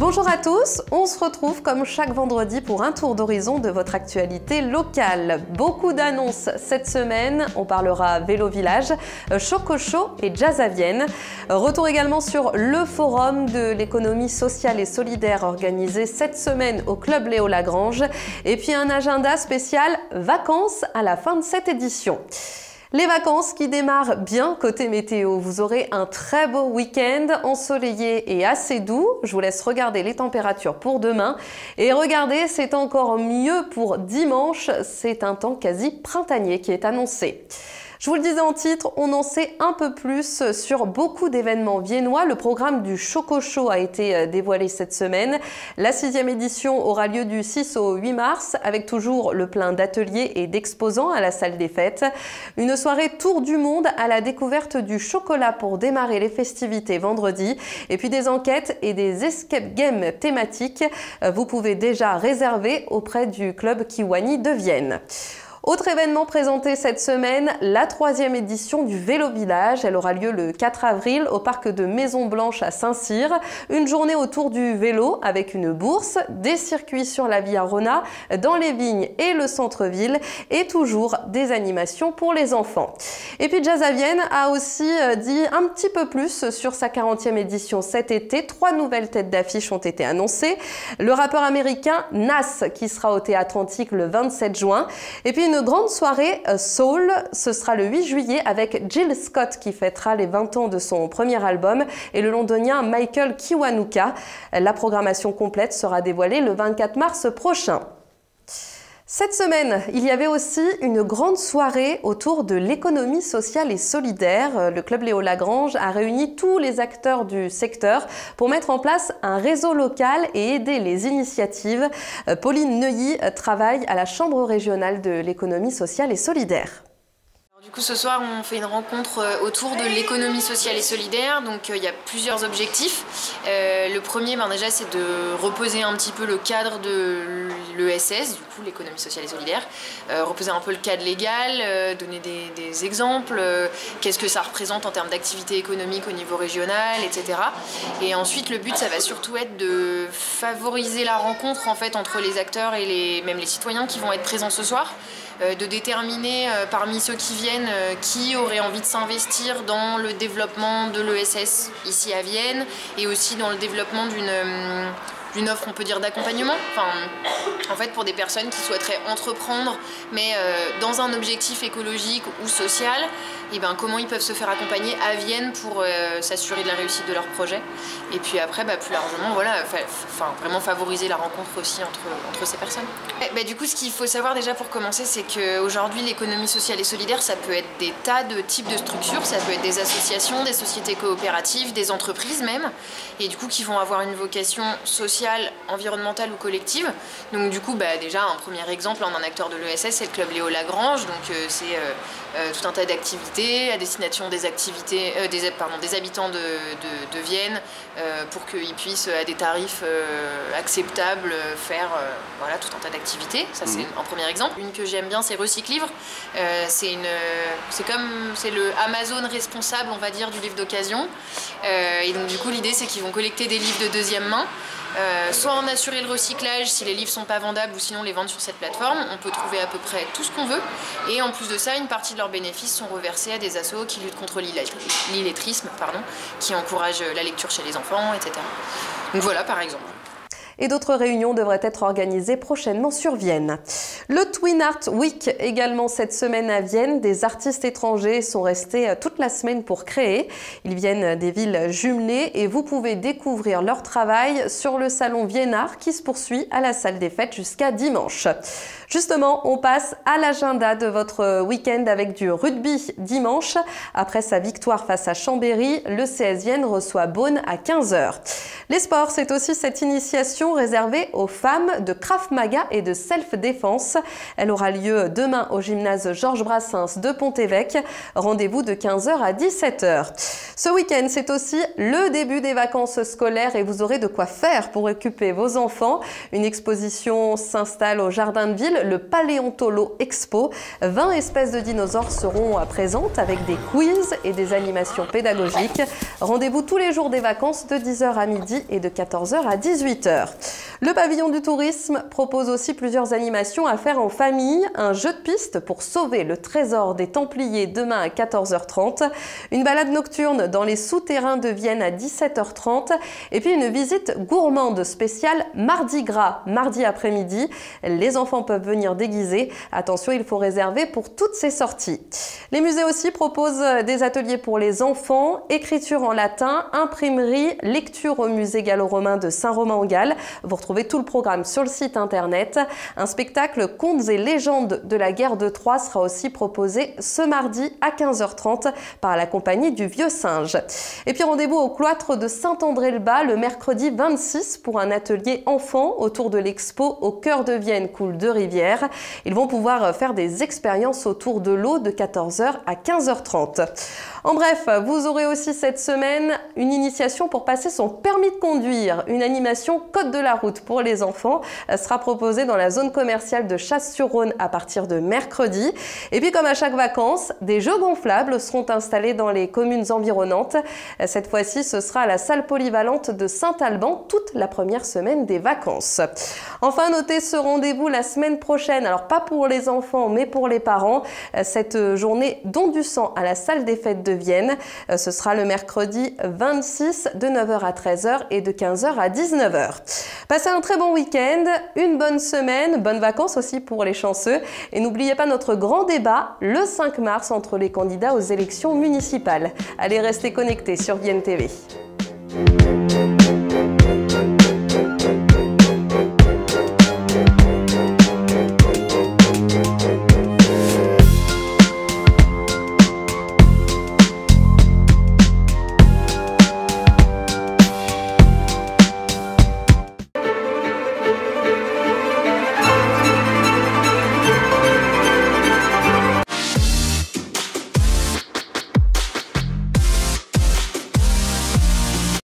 Bonjour à tous, on se retrouve comme chaque vendredi pour un tour d'horizon de votre actualité locale. Beaucoup d'annonces cette semaine, on parlera Vélo Village, Chococho et Jazz à Vienne. Retour également sur le forum de l'économie sociale et solidaire organisé cette semaine au Club Léo Lagrange. Et puis un agenda spécial vacances à la fin de cette édition. Les vacances qui démarrent bien côté météo. Vous aurez un très beau week-end ensoleillé et assez doux. Je vous laisse regarder les températures pour demain. Et regardez, c'est encore mieux pour dimanche. C'est un temps quasi printanier qui est annoncé. Je vous le disais en titre, on en sait un peu plus sur beaucoup d'événements viennois. Le programme du Chococho a été dévoilé cette semaine. La 6e édition aura lieu du 6 au 8 mars avec toujours le plein d'ateliers et d'exposants à la salle des fêtes. Une soirée tour du monde à la découverte du chocolat pour démarrer les festivités vendredi. Et puis des enquêtes et des escape games thématiques. Vous pouvez déjà réserver auprès du club Kiwani de Vienne. Autre événement présenté cette semaine, la 3e édition du Vélo Village. Elle aura lieu le 4 avril au parc de Maison Blanche à Saint-Cyr. Une journée autour du vélo avec une bourse, des circuits sur la Via Rona, dans les vignes et le centre-ville et toujours des animations pour les enfants. Et puis Jazz à Vienne a aussi dit un petit peu plus sur sa 40e édition cet été. 3 nouvelles têtes d'affiche ont été annoncées. Le rappeur américain Nas qui sera au Théâtre Antique le 27 juin. Et puis une grande soirée soul, ce sera le 8 juillet avec Jill Scott qui fêtera les 20 ans de son premier album et le londonien Michael Kiwanuka. La programmation complète sera dévoilée le 24 mars prochain. Cette semaine, il y avait aussi une grande soirée autour de l'économie sociale et solidaire. Le Club Léo Lagrange a réuni tous les acteurs du secteur pour mettre en place un réseau local et aider les initiatives. Pauline Neuilly travaille à la Chambre régionale de l'économie sociale et solidaire. Du coup, ce soir, on fait une rencontre autour de l'économie sociale et solidaire. Donc, il y a plusieurs objectifs. Le premier, déjà, c'est de reposer un petit peu le cadre de l'ESS, du coup, l'économie sociale et solidaire. Reposer un peu le cadre légal, donner des exemples, qu'est-ce que ça représente en termes d'activité économique au niveau régional, etc. Et ensuite, le but, ça va surtout être de favoriser la rencontre, en fait, entre les acteurs et même les citoyens qui vont être présents ce soir. De déterminer parmi ceux qui viennent qui aurait envie de s'investir dans le développement de l'ESS ici à Vienne et aussi dans le développement d'une offre, on peut dire, d'accompagnement. En fait, pour des personnes qui souhaiteraient entreprendre, mais dans un objectif écologique ou social, et comment ils peuvent se faire accompagner à Vienne pour s'assurer de la réussite de leur projet. Et puis après, plus largement, voilà, vraiment favoriser la rencontre aussi entre ces personnes. Du coup, ce qu'il faut savoir déjà pour commencer, c'est qu'aujourd'hui, l'économie sociale et solidaire, ça peut être des tas de types de structures, ça peut être des associations, des sociétés coopératives, des entreprises même, et du coup, qui vont avoir une vocation sociale, environnementale ou collective. Donc du coup, déjà, un premier exemple en un acteur de l'ESS, c'est le Club Léo Lagrange. Donc c'est tout un tas d'activités à destination des habitants de Vienne pour qu'ils puissent, à des tarifs acceptables, faire voilà, tout un tas d'activités. Ça, c'est un premier exemple. Une que j'aime bien, c'est Recyclivre. C'est le Amazon responsable, on va dire, du livre d'occasion. Et donc du coup, l'idée, c'est qu'ils vont collecter des livres de deuxième main. Soit en assurer le recyclage si les livres sont pas vendables ou sinon les vendre sur cette plateforme. On peut trouver à peu près tout ce qu'on veut et en plus de ça, une partie de leurs bénéfices sont reversés à des assos qui luttent contre l'illettrisme, qui encouragent la lecture chez les enfants, etc. Donc voilà, par exemple. Et d'autres réunions devraient être organisées prochainement sur Vienne. Le Twin Art Week également cette semaine à Vienne. Des artistes étrangers sont restés toute la semaine pour créer. Ils viennent des villes jumelées et vous pouvez découvrir leur travail sur le salon Viennart qui se poursuit à la salle des fêtes jusqu'à dimanche. Justement, on passe à l'agenda de votre week-end avec du rugby dimanche. Après sa victoire face à Chambéry, le CS Vienne reçoit Beaune à 15 h. Les sports, c'est aussi cette initiation réservée aux femmes de Krav Maga et de Self-Défense. Elle aura lieu demain au gymnase Georges Brassens de Pont-Évêque. Rendez-vous de 15 h à 17 h. Ce week-end, c'est aussi le début des vacances scolaires et vous aurez de quoi faire pour occuper vos enfants. Une exposition s'installe au Jardin de Ville, le Paléontolo Expo. 20 espèces de dinosaures seront présentes avec des quiz et des animations pédagogiques. Rendez-vous tous les jours des vacances de 10 h à midi mercredi et de 14h à 18h. Le pavillon du tourisme propose aussi plusieurs animations à faire en famille. Un jeu de piste pour sauver le trésor des Templiers demain à 14h30. Une balade nocturne dans les souterrains de Vienne à 17h30. Et puis une visite gourmande spéciale Mardi Gras, mardi après-midi. Les enfants peuvent venir déguisés. Attention, il faut réserver pour toutes ces sorties. Les musées aussi proposent des ateliers pour les enfants, écriture en latin, imprimerie, lecture au musée gallo-romain de Saint-Romain-en-Galles. Vous retrouvez tout le programme sur le site internet. Un spectacle Contes et légendes de la guerre de Troie sera aussi proposé ce mardi à 15h30 par la compagnie du Vieux Singe. Et puis rendez-vous au cloître de Saint-André-le-Bas le mercredi 26 pour un atelier enfant autour de l'expo Au cœur de Vienne coulent deux rivières. Ils vont pouvoir faire des expériences autour de l'eau de 14h à 15h30. En bref, vous aurez aussi cette semaine une initiation pour passer son permis de conduire. Une animation Code de la route pour les enfants sera proposée dans la zone commerciale de Chasse-sur-Rhône à partir de mercredi. Et puis comme à chaque vacances, des jeux gonflables seront installés dans les communes environnantes. Cette fois-ci, ce sera à la salle polyvalente de Saint-Alban toute la première semaine des vacances. Enfin, notez ce rendez-vous la semaine prochaine. Alors pas pour les enfants, mais pour les parents. Cette journée don du sang à la salle des fêtes de Vienne. Ce sera le mercredi 26 de 9h à 13h et de 15h à 19h. Passez un très bon week-end, une bonne semaine, bonnes vacances aussi pour les chanceux. Et n'oubliez pas notre grand débat le 5 mars entre les candidats aux élections municipales. Allez, restez connectés sur Vienne TV.